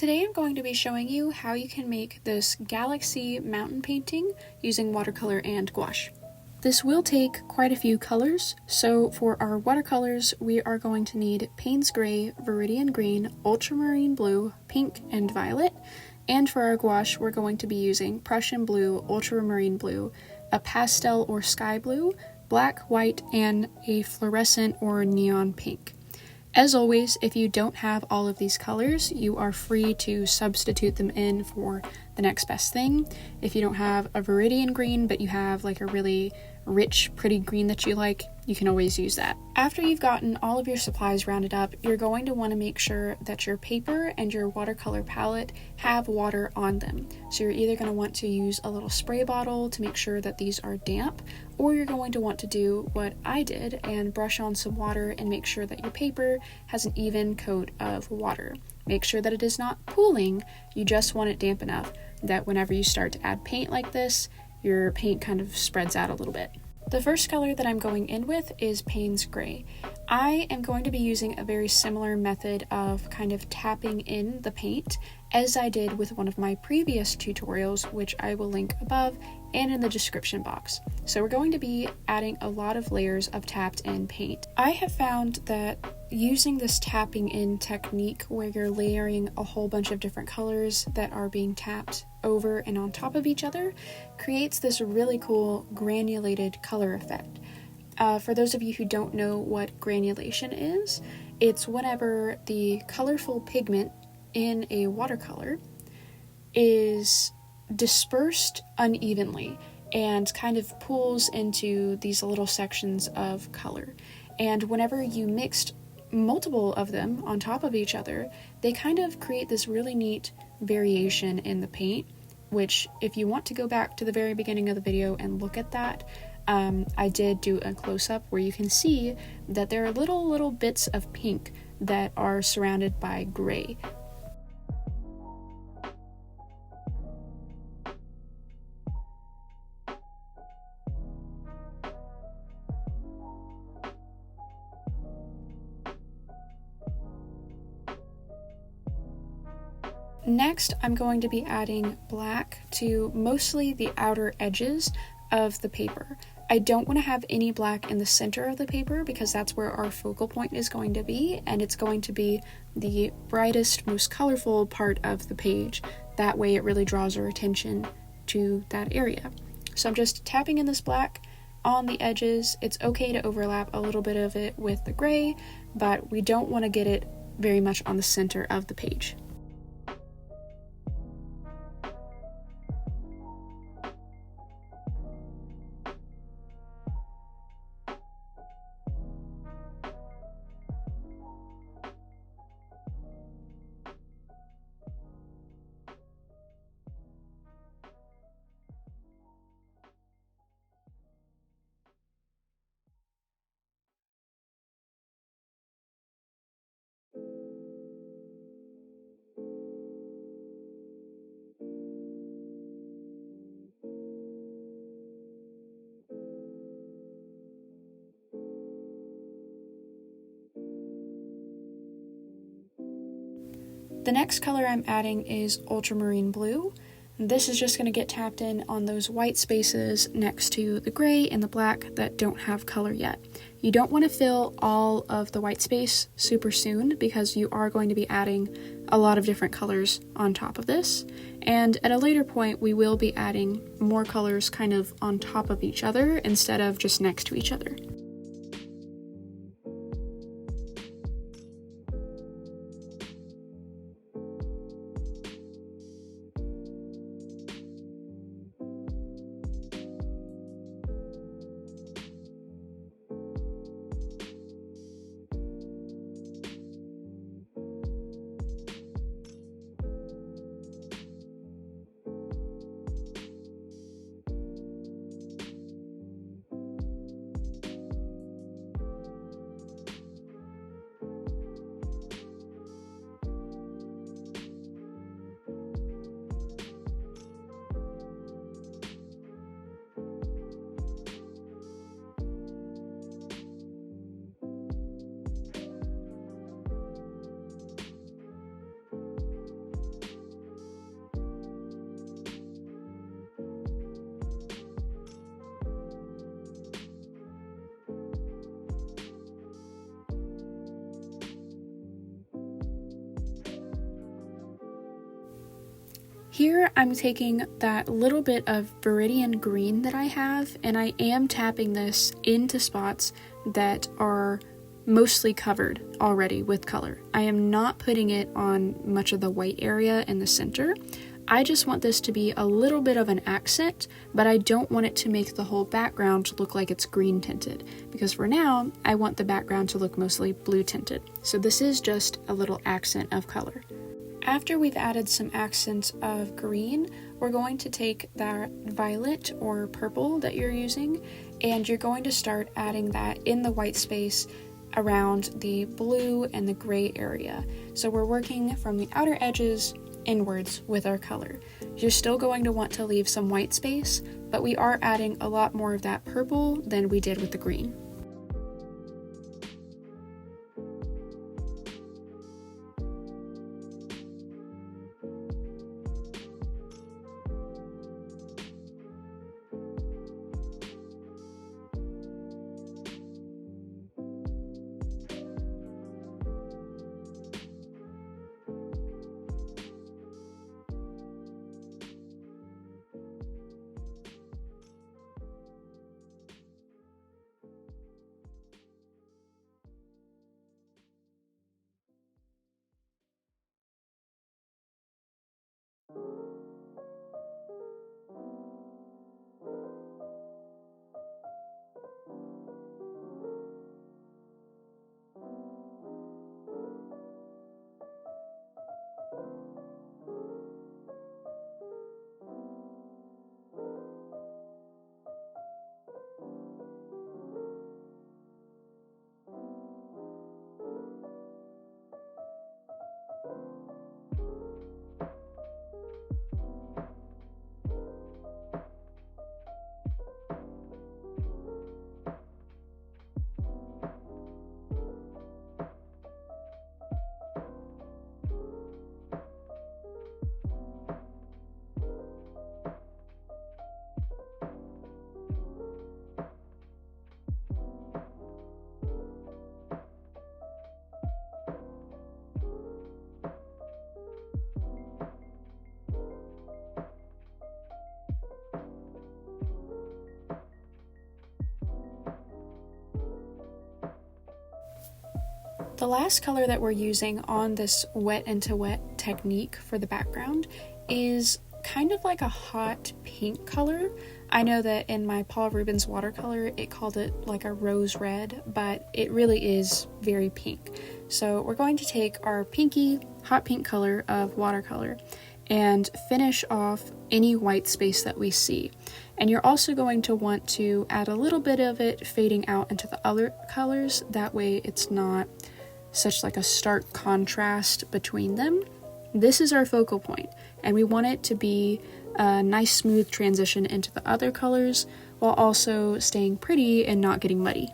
Today I'm going to be showing you how you can make this galaxy mountain painting using watercolor and gouache. This will take quite a few colors, so for our watercolors we are going to need Payne's Gray, Viridian Green, Ultramarine Blue, Pink, and Violet, and for our gouache we're going to be using Prussian Blue, Ultramarine Blue, a Pastel or Sky Blue, Black, White, and a Fluorescent or Neon Pink. As always, if you don't have all of these colors, you are free to substitute them in for the next best thing. If you don't have a Viridian Green, but you have like a really rich, pretty green that you like, you can always use that. After you've gotten all of your supplies rounded up, you're going to want to make sure that your paper and your watercolor palette have water on them. So you're either going to want to use a little spray bottle to make sure that these are damp, or you're going to want to do what I did and brush on some water and make sure that your paper has an even coat of water. Make sure that it is not pooling, you just want it damp enough that whenever you start to add paint like this, your paint kind of spreads out a little bit. The first color that I'm going in with is Payne's Gray. I am going to be using a very similar method of kind of tapping in the paint as I did with one of my previous tutorials, which I will link above and in the description box. So we're going to be adding a lot of layers of tapped in paint. I have found that using this tapping in technique where you're layering a whole bunch of different colors that are being tapped over and on top of each other creates this really cool granulated color effect. For those of you who don't know what granulation is, it's whenever the colorful pigment in a watercolor is dispersed unevenly and kind of pools into these little sections of color. And whenever you mixed multiple of them on top of each other, they kind of create this really neat variation in the paint, which if you want to go back to the very beginning of the video and look at that, I did do a close-up where you can see that there are little bits of pink that are surrounded by gray. Next, I'm going to be adding black to mostly the outer edges of the paper. I don't want to have any black in the center of the paper because that's where our focal point is going to be, and it's going to be the brightest, most colorful part of the page. That way it really draws our attention to that area. So I'm just tapping in this black on the edges. It's okay to overlap a little bit of it with the gray, but we don't want to get it very much on the center of the page. The next color I'm adding is Ultramarine Blue. This is just going to get tapped in on those white spaces next to the gray and the black that don't have color yet. You don't want to fill all of the white space super soon because you are going to be adding a lot of different colors on top of this. And at a later point, we will be adding more colors kind of on top of each other instead of just next to each other. Here I'm taking that little bit of Viridian green that I have, and I am tapping this into spots that are mostly covered already with color. I am not putting it on much of the white area in the center. I just want this to be a little bit of an accent, but I don't want it to make the whole background look like it's green tinted, because for now, I want the background to look mostly blue tinted. So this is just a little accent of color. After we've added some accents of green, we're going to take that violet or purple that you're using, and you're going to start adding that in the white space around the blue and the gray area. So we're working from the outer edges inwards with our color. You're still going to want to leave some white space, but we are adding a lot more of that purple than we did with the green. The last color that we're using on this wet into wet technique for the background is kind of like a hot pink color. I know that in my Paul Rubens watercolor it called it like a rose red, but it really is very pink. So we're going to take our pinky hot pink color of watercolor and finish off any white space that we see. And you're also going to want to add a little bit of it fading out into the other colors. That way it's not such like a stark contrast between them. This is our focal point, and we want it to be a nice smooth transition into the other colors while also staying pretty and not getting muddy.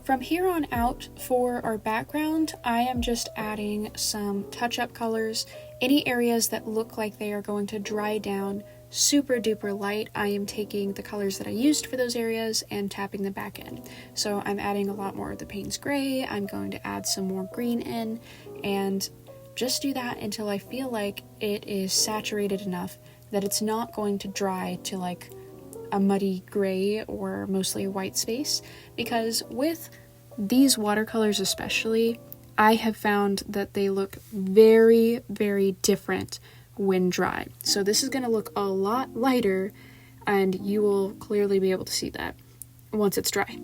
From here on out, for our background, I am just adding some touch-up colors. Any areas that look like they are going to dry down super duper light, I am taking the colors that I used for those areas and tapping them back in. So I'm adding a lot more of the Payne's Gray, I'm going to add some more green in, and just do that until I feel like it is saturated enough that it's not going to dry to like a muddy gray or mostly a white space, because with these watercolors especially, I have found that they look very, very different when dry. So this is going to look a lot lighter, and you will clearly be able to see that once it's dry.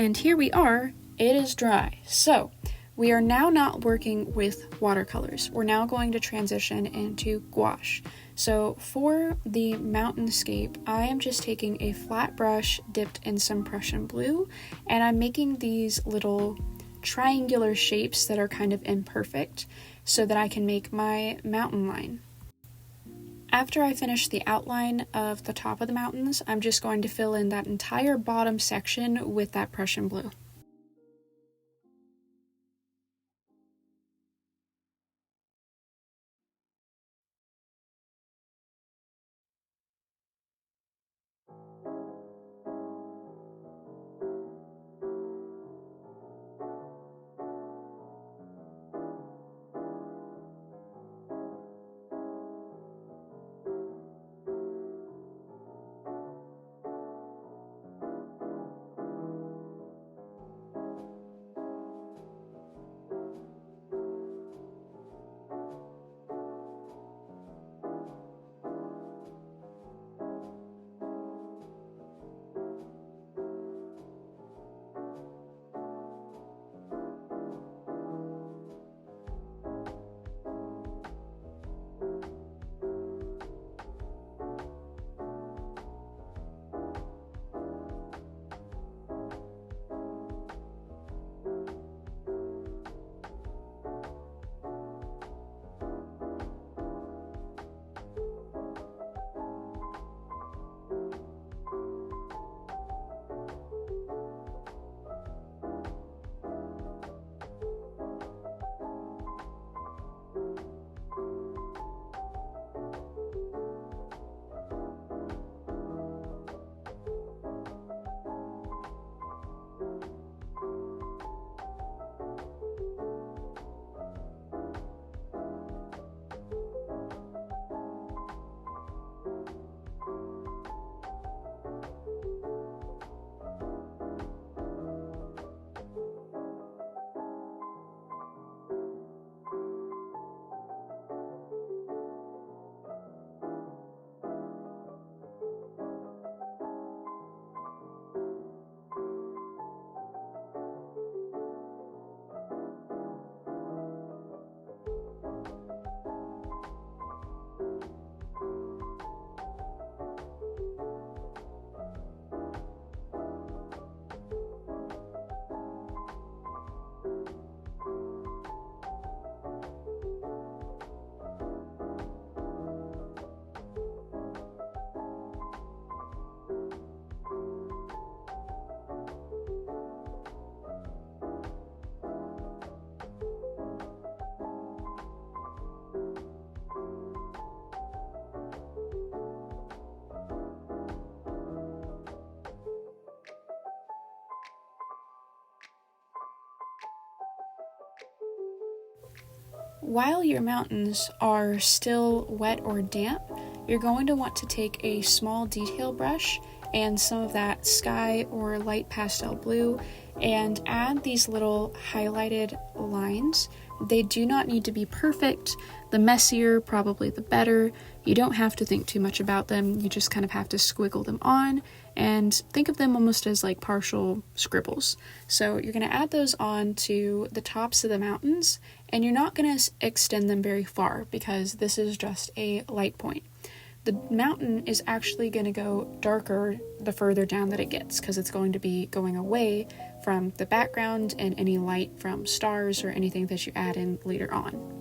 And here we are, it is dry. So we are now not working with watercolors. We're now going to transition into gouache. So for the mountainscape, I am just taking a flat brush dipped in some Prussian blue, and I'm making these little triangular shapes that are kind of imperfect so that I can make my mountain line. After I finish the outline of the top of the mountains, I'm just going to fill in that entire bottom section with that Prussian blue. While your mountains are still wet or damp, you're going to want to take a small detail brush and some of that sky or light pastel blue and add these little highlighted lines. They do not need to be perfect. The messier, probably the better. You don't have to think too much about them. You just kind of have to squiggle them on and think of them almost as like partial scribbles. So you're going to add those on to the tops of the mountains, and you're not going to extend them very far because this is just a light point. The mountain is actually going to go darker the further down that it gets because it's going to be going away from the background and any light from stars or anything that you add in later on.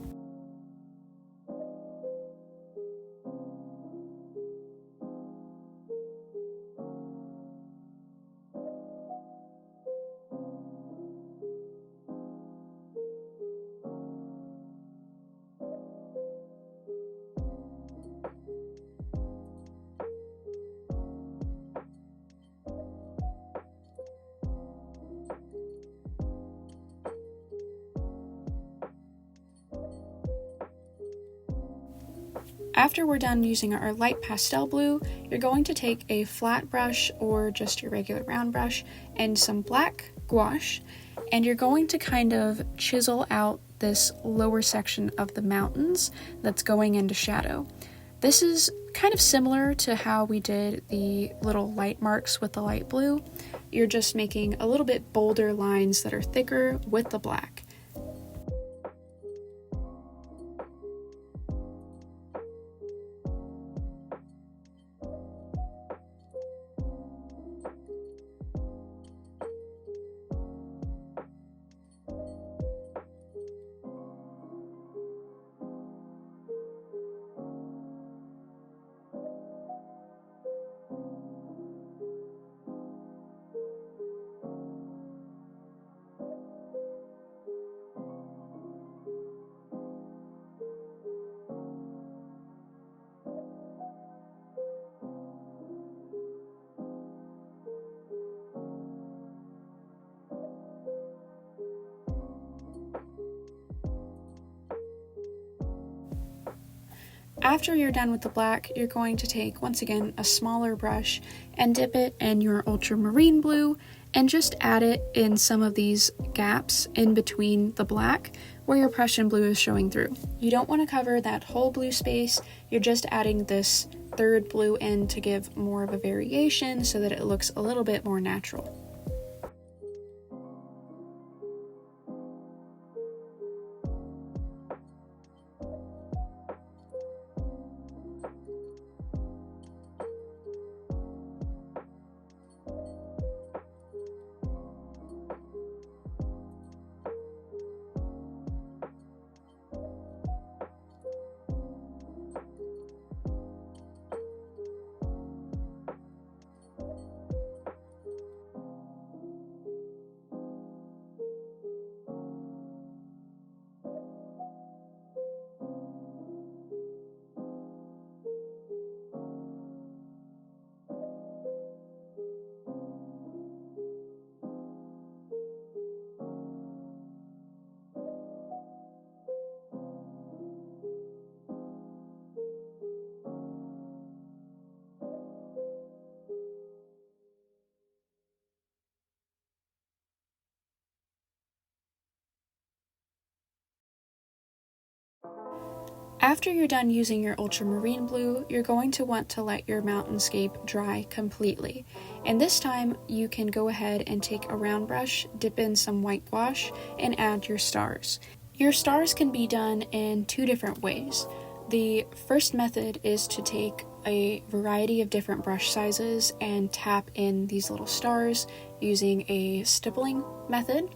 After we're done using our light pastel blue, you're going to take a flat brush or just your regular round brush and some black gouache, and you're going to kind of chisel out this lower section of the mountains that's going into shadow. This is kind of similar to how we did the little light marks with the light blue. you're just making a little bit bolder lines that are thicker with the black. After you're done with the black, you're going to take, once again, a smaller brush and dip it in your ultramarine blue and just add it in some of these gaps in between the black where your Prussian blue is showing through. You don't want to cover that whole blue space, you're just adding this third blue in to give more of a variation so that it looks a little bit more natural. After you're done using your ultramarine blue, you're going to want to let your mountainscape dry completely. And this time you can go ahead and take a round brush, dip in some white gouache, and add your stars. Your stars can be done in two different ways. The first method is to take a variety of different brush sizes and tap in these little stars using a stippling method.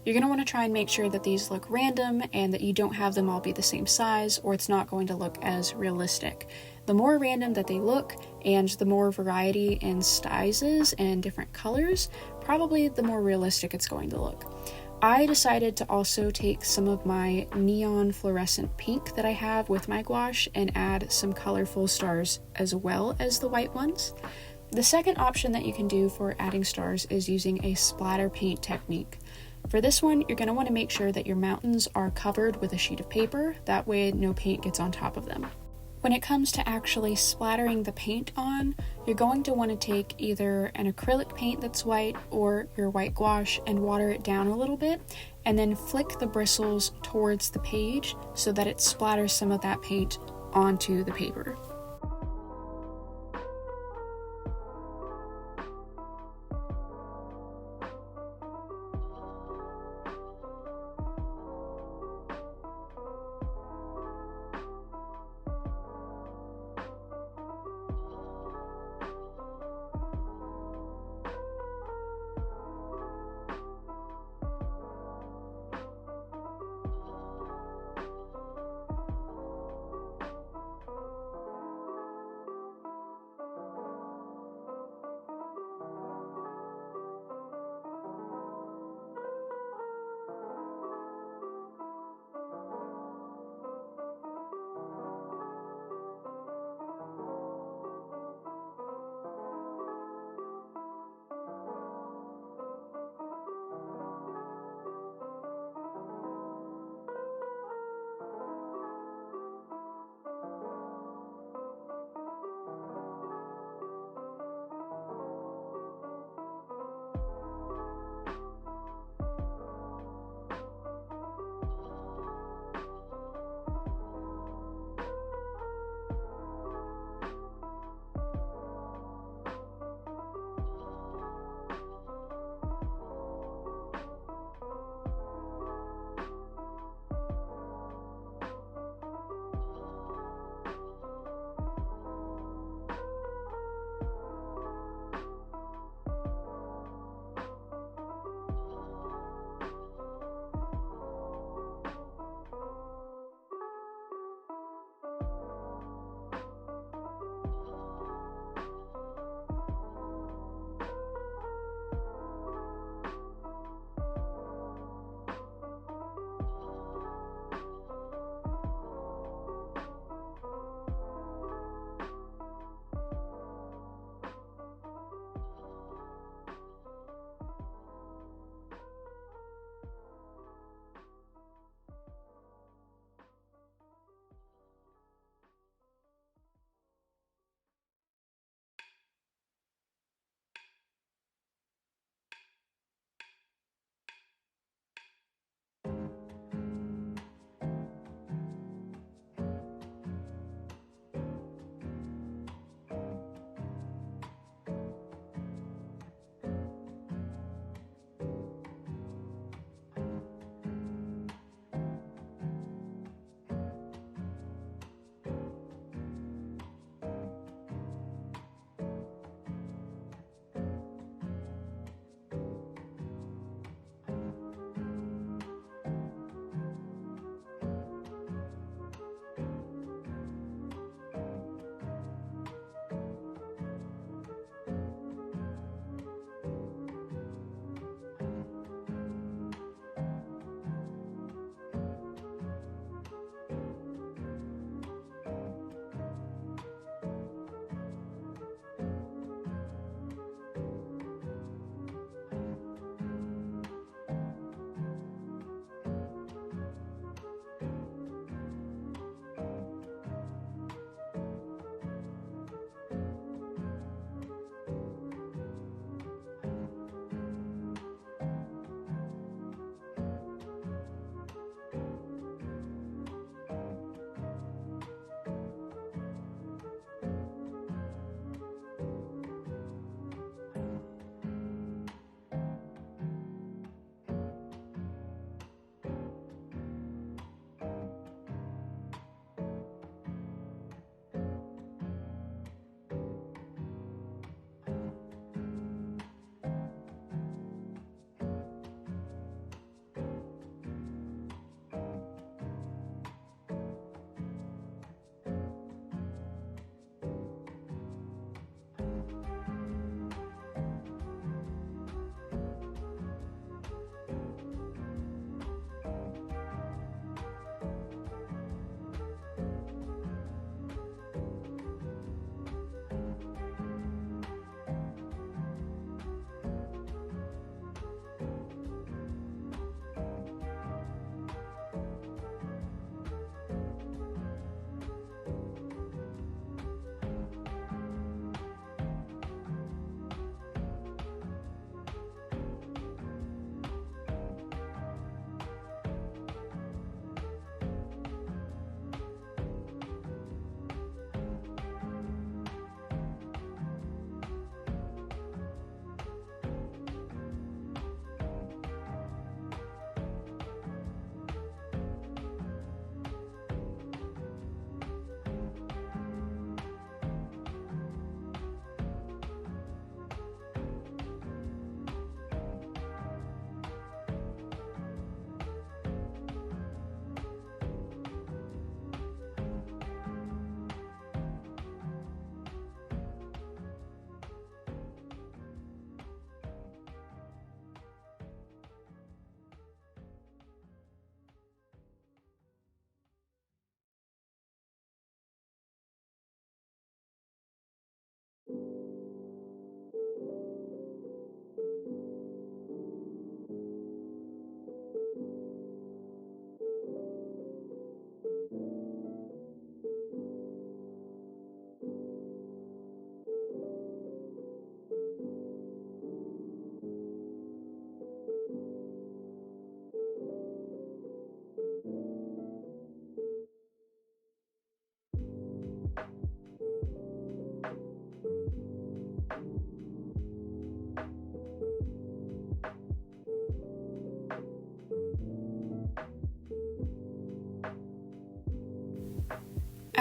You're going to want to try and make sure that these look random and that you don't have them all be the same size, or it's not going to look as realistic. The more random that they look and the more variety in sizes and different colors, probably the more realistic it's going to look. I decided to also take some of my neon fluorescent pink that I have with my gouache and add some colorful stars as well as the white ones. The second option that you can do for adding stars is using a splatter paint technique. For this one, you're going to want to make sure that your mountains are covered with a sheet of paper, that way no paint gets on top of them. When it comes to actually splattering the paint on, you're going to want to take either an acrylic paint that's white or your white gouache and water it down a little bit, and then flick the bristles towards the page so that it splatters some of that paint onto the paper.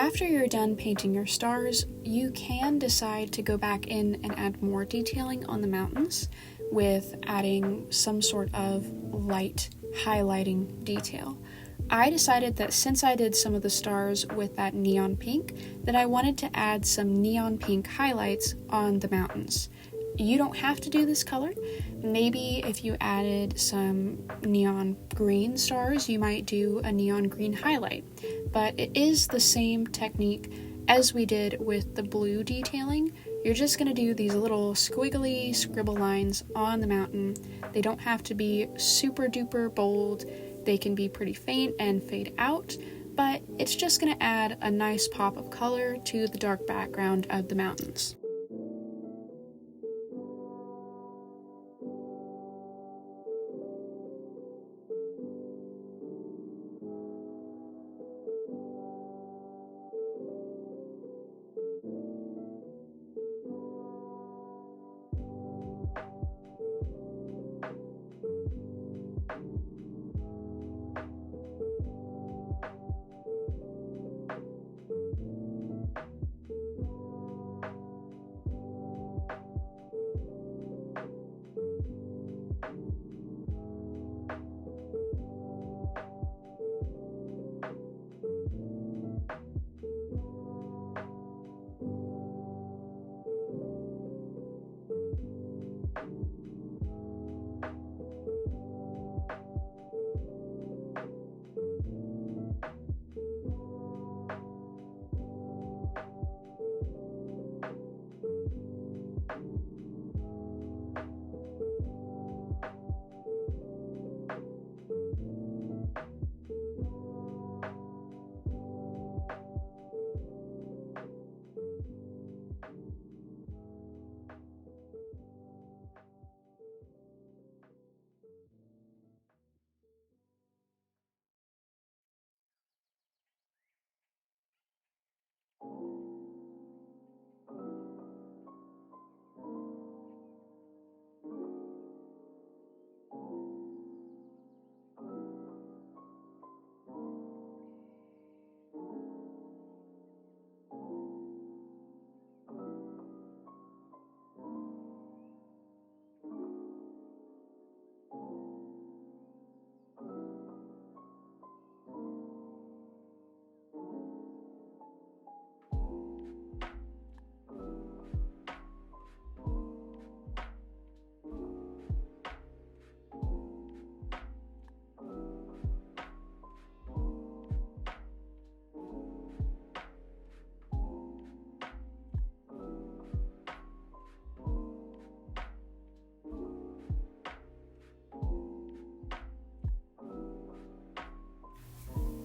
After you're done painting your stars, you can decide to go back in and add more detailing on the mountains with adding some sort of light highlighting detail. I decided that since I did some of the stars with that neon pink, that I wanted to add some neon pink highlights on the mountains. You don't have to do this color. Maybe if you added some neon green stars, you might do a neon green highlight. But it is the same technique as we did with the blue detailing. You're just going to do these little squiggly scribble lines on the mountain. They don't have to be super duper bold. They can be pretty faint and fade out, but it's just going to add a nice pop of color to the dark background of the mountains.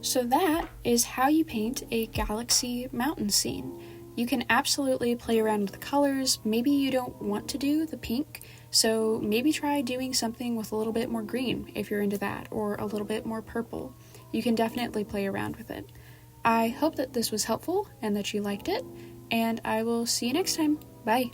So that is how you paint a galaxy mountain scene. You can absolutely play around with the colors. Maybe you don't want to do the pink, so maybe try doing something with a little bit more green if you're into that, or a little bit more purple. You can definitely play around with it. I hope that this was helpful and that you liked it, and I will see you next time. Bye!